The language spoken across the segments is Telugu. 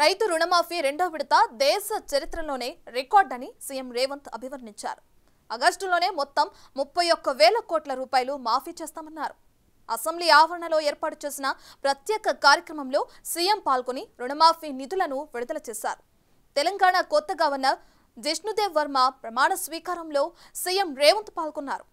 రైతు రుణమాఫీ రెండో విడత దేశ చరిత్రలోనే రికార్డ్ అని సీఎం రేవంత్ అభివర్ణించారు. ఆగస్టులోనే మొత్తం 31,000 కోట్ల రూపాయలు మాఫీ చేస్తామన్నారు. అసెంబ్లీ ఆవరణలో ఏర్పాటు చేసిన ప్రత్యేక కార్యక్రమంలో సీఎం పాల్గొని రుణమాఫీ నిధులను విడుదల చేశారు. తెలంగాణ కొత్త గవర్నర్ జిష్ణుదేవ్ వర్మ ప్రమాణ స్వీకారంలో సీఎం రేవంత్ పాల్గొన్నారు.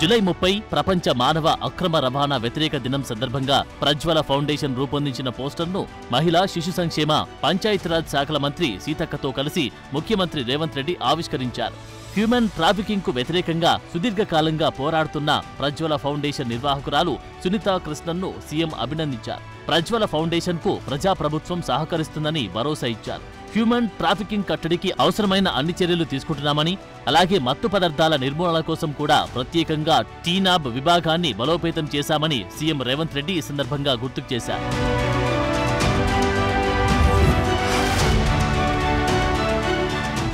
జూలై 30 ప్రపంచ మానవ అక్రమ రవాణా వ్యతిరేక దినం సందర్భంగా ప్రజ్వల ఫౌండేషన్ రూపొందించిన పోస్టర్ను మహిళా శిశు సంక్షేమ పంచాయతీరాజ్ శాఖల మంత్రి సీతక్కతో కలిసి ముఖ్యమంత్రి రేవంత్ రెడ్డి ఆవిష్కరించారు. హ్యూమన్ ట్రాఫికింగ్ కు వ్యతిరేకంగా సుదీర్ఘకాలంగా పోరాడుతున్న ప్రజ్వల ఫౌండేషన్ నిర్వాహకురాలు సునీతా కృష్ణన్ను సీఎం అభినందించారు. ప్రజ్వల ఫౌండేషన్ కు ప్రజాప్రభుత్వం సహకరిస్తుందని భరోసా ఇచ్చారు. హ్యూమన్ ట్రాఫికింగ్ కట్టడికి అవసరమైన అన్ని చర్యలు తీసుకుంటున్నామని, అలాగే మత్తు పదార్థాల నిర్మూలన కోసం కూడా ప్రత్యేకంగా టీనాబ్ విభాగాన్ని బలోపేతం చేశామని సీఎం రేవంత్ రెడ్డి ఈ సందర్భంగా గుర్తుకు చేశారు.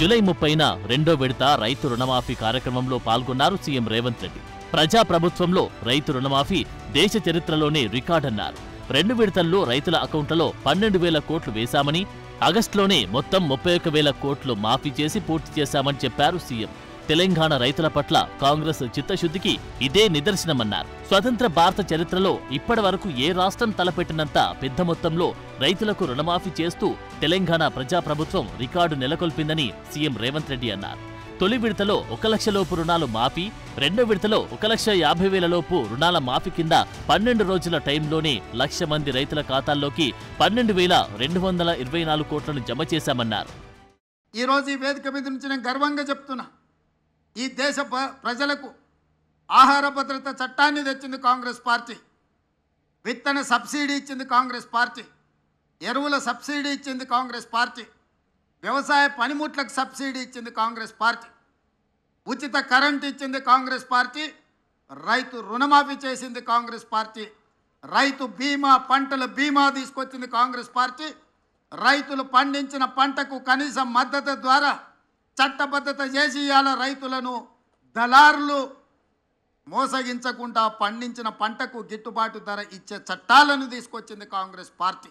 జూలై 30న రెండో విడత రైతు రుణమాఫీ కార్యక్రమంలో పాల్గొన్నారు సీఎం రేవంత్ రెడ్డి. ప్రజాప్రభుత్వంలో రైతు రుణమాఫీ దేశ చరిత్రలోనే రికార్డన్నారు. 2 విడతల్లో రైతుల అకౌంట్లలో 12,000 కోట్లు వేశామని, ఆగస్టులోనే మొత్తం 31,000 కోట్లు మాఫీ చేసి పూర్తి చేశామని చెప్పారు సీఎం. తెలంగాణ రైతుల పట్ల కాంగ్రెస్ చిత్తశుద్ధికి ఇదే నిదర్శనమన్నారు. స్వతంత్ర భారత చరిత్రలో ఇప్పటి వరకు ఏ రాష్ట్రం తలపెట్టినంత పెద్ద మొత్తంలో రైతులకు రుణమాఫీ చేస్తూ తెలంగాణ ప్రజాప్రభుత్వం రికార్డు నెలకొల్పిందని సీఎం రేవంత్ రెడ్డి అన్నారు. తొలి విడతలో 1 లక్ష లోపు రుణాలు మాఫీ, రెండో విడతలో 1,50,000 లోపు రుణాల మాఫీ కింద 12 రోజుల టైంలోనే 1,00,000 మంది రైతుల ఖాతాల్లోకి 12,224 కోట్లను జమ చేశామన్నారు. ఈరోజు ఈ వేదిక మీద నుంచి నేను గర్వంగా చెప్తున్నా, ఈ దేశ ప్రజలకు ఆహార భద్రత చట్టాన్ని తెచ్చింది కాంగ్రెస్ పార్టీ, విత్తన సబ్సిడీ ఇచ్చింది కాంగ్రెస్ పార్టీ, ఎరువుల సబ్సిడీ ఇచ్చింది కాంగ్రెస్ పార్టీ, వ్యవసాయ పనిముట్లకు సబ్సిడీ ఇచ్చింది కాంగ్రెస్ పార్టీ, ఉచిత కరెంట్ ఇచ్చింది కాంగ్రెస్ పార్టీ, రైతు రుణమాఫీ చేసింది కాంగ్రెస్ పార్టీ, రైతు బీమా పంటల బీమా తీసుకొచ్చింది కాంగ్రెస్ పార్టీ, రైతులు పండించిన పంటకు కనీస మద్దతు ద్వారా చట్టబద్ధత చేసి ఇవాళ రైతులను దళారులు మోసగించకుండా పండించిన పంటకు గిట్టుబాటు ధర ఇచ్చే చట్టాలను తీసుకొచ్చింది కాంగ్రెస్ పార్టీ.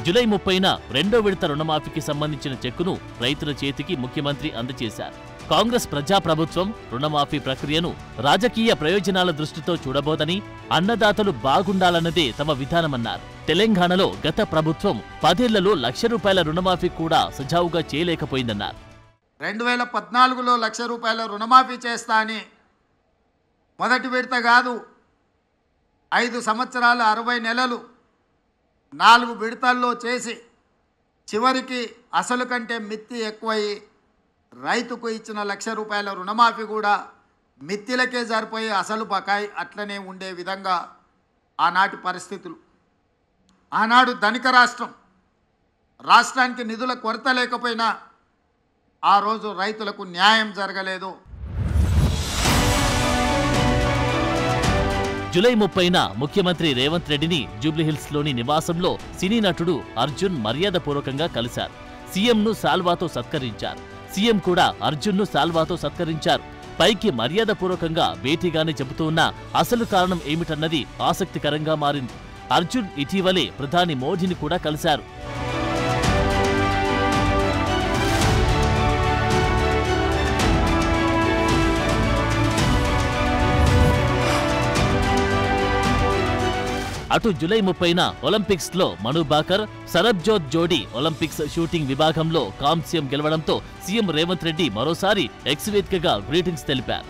జూలై 30న రెండో విడత రుణమాఫీకి సంబంధించిన చెక్కును రైతుల చేతికి ముఖ్యమంత్రి అందజేశారు. కాంగ్రెస్ ప్రజాప్రభుత్వం రుణమాఫీ ప్రక్రియను రాజకీయ ప్రయోజనాల దృష్టితో చూడబోదని, అన్నదాతలు బాగుండాలన్నదే తమ విధానమన్నారు. తెలంగాణలో గత ప్రభుత్వం 10 ఏళ్లలో 1,00,000 రూపాయల రుణమాఫీ కూడా సజావుగా చేయలేకపోయిందన్నారు. 2014లో 1,00,000 రూపాయల రుణమాఫీ చేస్తా అని మొదటి విడత కాదు, 5 సంవత్సరాలు 60 నెలలు 4 విడతల్లో చేసి చివరికి అసలు కంటే మిత్తి ఎక్కువయి రైతుకు ఇచ్చిన 1,00,000 రూపాయల రుణమాఫీ కూడా మిత్తిలకే సరిపోయి అసలు బకాయి అట్లనే ఉండే విధంగా ఆనాటి పరిస్థితులు. ఆనాడు ధనిక రాష్ట్రం, రాష్ట్రానికి నిధుల కొరత లేకపోయినా ఆ రోజు రైతులకు న్యాయం జరగలేదు. జూలై 30న ముఖ్యమంత్రి రేవంత్ రెడ్డిని జూబ్లీహిల్స్లోని నివాసంలో సినీ నటుడు అర్జున్ మర్యాదపూర్వకంగా కలిశారు. సీఎంను సాల్వాతో సత్కరించారు. సీఎం కూడా అర్జున్ను సాల్వాతో సత్కరించారు. పైకి మర్యాదపూర్వకంగా భేటీగానే చెబుతూ ఉన్న అసలు కారణం ఏమిటన్నది ఆసక్తికరంగా మారింది. అర్జున్ ఇటీవలే ప్రధాని మోదీని కూడా కలిశారు. అటు జూలై 30న ఒలింపిక్స్ లో మను బాకర్, సరబ్జోత్ జోడీ ఒలింపిక్స్ షూటింగ్ విభాగంలో కాంస్యం గెలవడంతో సీఎం రేవంత్ రెడ్డి మరోసారి ఎక్స్ వేదికగా గ్రీటింగ్స్ తెలిపారు.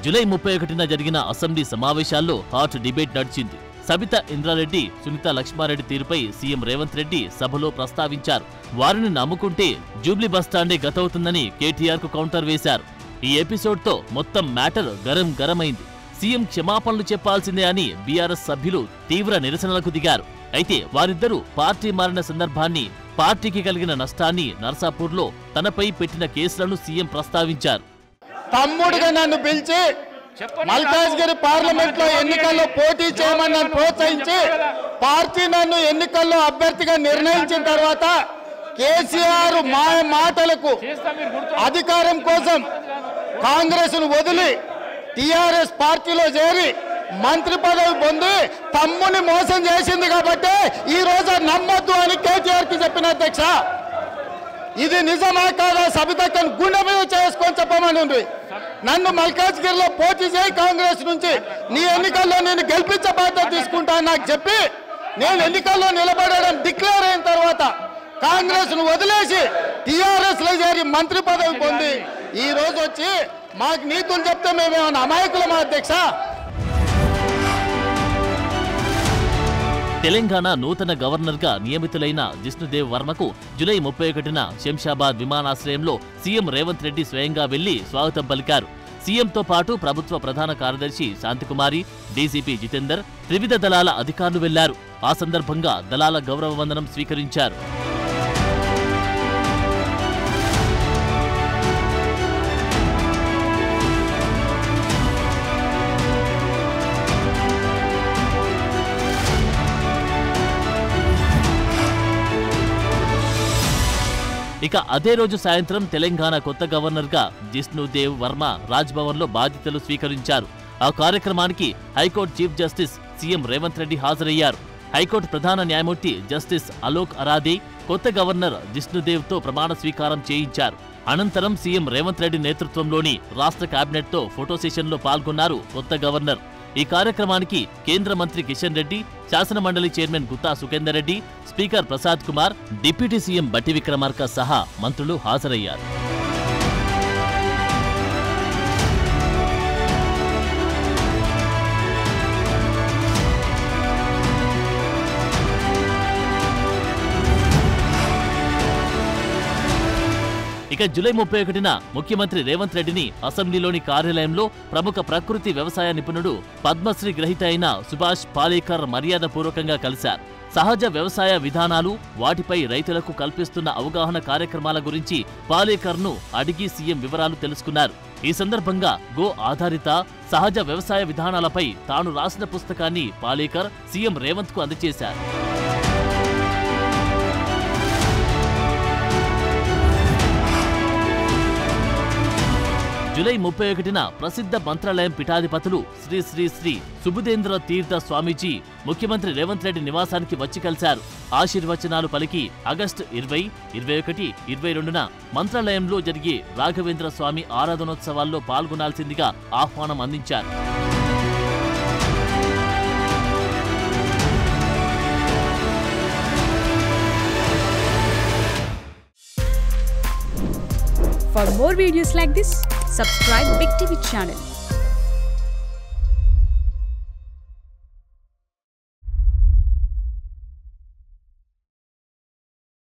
జూలై 31న జరిగిన అసెంబ్లీ సమావేశాల్లో హాట్ డిబేట్ నడిచింది. సబితా ఇంద్రారెడ్డి, సునీతా లక్ష్మారెడ్డి తీరుపై సీఎం రేవంత్ రెడ్డి సభలో ప్రస్తావించారు. వారిని నమ్ముకుంటే జూబ్లీ బస్టాండే గతవుతుందని కేటీఆర్ కు కౌంటర్ వేశారు. ఈ ఎపిసోడ్తో మొత్తం మ్యాటర్ గరమైంది. సీఎం క్షమాపణలు చెప్పాల్సిందే అని బీఆర్ఎస్ సభ్యులు తీవ్ర నిరసనలకు దిగారు. అయితే వారిద్దరూ పార్టీ మారిన సందర్భాన్ని, పార్టీకి కలిగిన నష్టాన్ని, నర్సాపూర్లో తనపై పెట్టిన కేసులను సీఎం ప్రస్తావించారు. తమ్ముడుగా నన్ను పిలిచి మల్కాజ్గిరి పార్లమెంట్ లో ఎన్నికల్లో పోటీ చేయమని నన్ను ప్రోత్సహించి పార్టీ నన్ను ఎన్నికల్లో అభ్యర్థిగా నిర్ణయించిన తర్వాత కేసీఆర్ మాటలకు అధికారం కోసం కాంగ్రెస్ ను వదిలి టిఆర్ఎస్ పార్టీలో చేరి మంత్రి పదవి పొంది తమ్ముని మోసం చేసింది కాబట్టి ఈ రోజు నమ్మొద్దు అని కేటీఆర్ కి చెప్పిన అధ్యక్ష. ఇది నిజమా కాదా సబితక్కను గుండె మీద చేసుకొని చెప్పమని ఉంది. నన్ను మల్కాజ్గిరిలో పోటీ చేయి కాంగ్రెస్ నుంచి, నీ ఎన్నికల్లో నేను గెలిపించే బాధ్యత తీసుకుంటా నాకు చెప్పి నేను ఎన్నికల్లో నిలబడడం డిక్లేర్ అయిన తర్వాత కాంగ్రెస్ ను వదిలేసి టిఆర్ఎస్ లో చేరి మంత్రి పదవి పొంది ఈ రోజు వచ్చి మాకు నీతులు చెప్తే మేమేమన్నా అమాయకులమా అధ్యక్ష? తెలంగాణ నూతన గవర్నర్గా నియమితులైన జిష్ణుదేవ్ వర్మకు జూలై 31న శంషాబాద్ విమానాశ్రయంలో సీఎం రేవంత్ రెడ్డి స్వయంగా వెళ్లి స్వాగతం పలికారు. సీఎంతో పాటు ప్రభుత్వ ప్రధాన కార్యదర్శి శాంతికుమారి, డీసీపీ జితేందర్, త్రివిధ దళాల అధికారులు వెళ్లారు. ఆ సందర్భంగా దళాల గౌరవ వందనం స్వీకరించారు. ఇక అదే రోజు సాయంత్రం తెలంగాణ కొత్త గవర్నర్గా జిష్ణుదేవ్ వర్మ రాజ్భవన్లో బాధ్యతలు స్వీకరించారు. ఆ కార్యక్రమానికి high court chief justice CM Revanth Reddy హాజరయ్యారు. హైకోర్టు ప్రధాన న్యాయమూర్తి జస్టిస్ అలోక్ అరాదే కొత్త గవర్నర్ జిష్ణుదేవ్తో ప్రమాణ స్వీకారం చేయించారు. అనంతరం సీఎం రేవంత్ రెడ్డి నేతృత్వంలోని రాష్ట్ర కేబినెట్తో ఫోటో సెషన్లో పాల్గొన్నారు కొత్త గవర్నర్. ఈ కార్యక్రమానికి కేంద్ర మంత్రి కిషన్ రెడ్డి, శాసనమండలి chairman Gutha Sukhender Reddy, speaker Prasad Kumar, deputy CM Bhatti Vikramarka సహా మంత్రులు హాజరయ్యారు. ఇక జూలై 31న ముఖ్యమంత్రి రేవంత్ రెడ్డిని అసెంబ్లీలోని కార్యాలయంలో ప్రముఖ ప్రకృతి వ్యవసాయ నిపుణుడు, పద్మశ్రీ గ్రహీత అయిన సుభాష్ పాలేకర్ మర్యాదపూర్వకంగా కలిశారు. సహజ వ్యవసాయ విధానాలు, వాటిపై రైతులకు కల్పిస్తున్న అవగాహన కార్యక్రమాల గురించి పాలేకర్ను అడిగి సీఎం వివరాలు తెలుసుకున్నారు. ఈ సందర్భంగా గో ఆధారిత సహజ వ్యవసాయ విధానాలపై తాను రాసిన పుస్తకాన్ని పాలేకర్ సీఎం రేవంత్ కు అందజేశారు. జూలై 31న ప్రసిద్ధ మంత్రాలయం పీఠాధిపతులు శ్రీ శ్రీ శ్రీ సుబుధేంద్ర తీర్థ స్వామీజీ ముఖ్యమంత్రి రేవంత్ రెడ్డి నివాసానికి వచ్చి కలిశారు. ఆశీర్వచనాలు పలికి ఆగస్టు 20, 21, 22న మంత్రాలయంలో జరిగే రాఘవేంద్ర స్వామి ఆరాధనోత్సవాల్లో పాల్గొనాల్సిందిగా ఆహ్వానం అందించారు. For more videos like this, subscribe Big TV channel.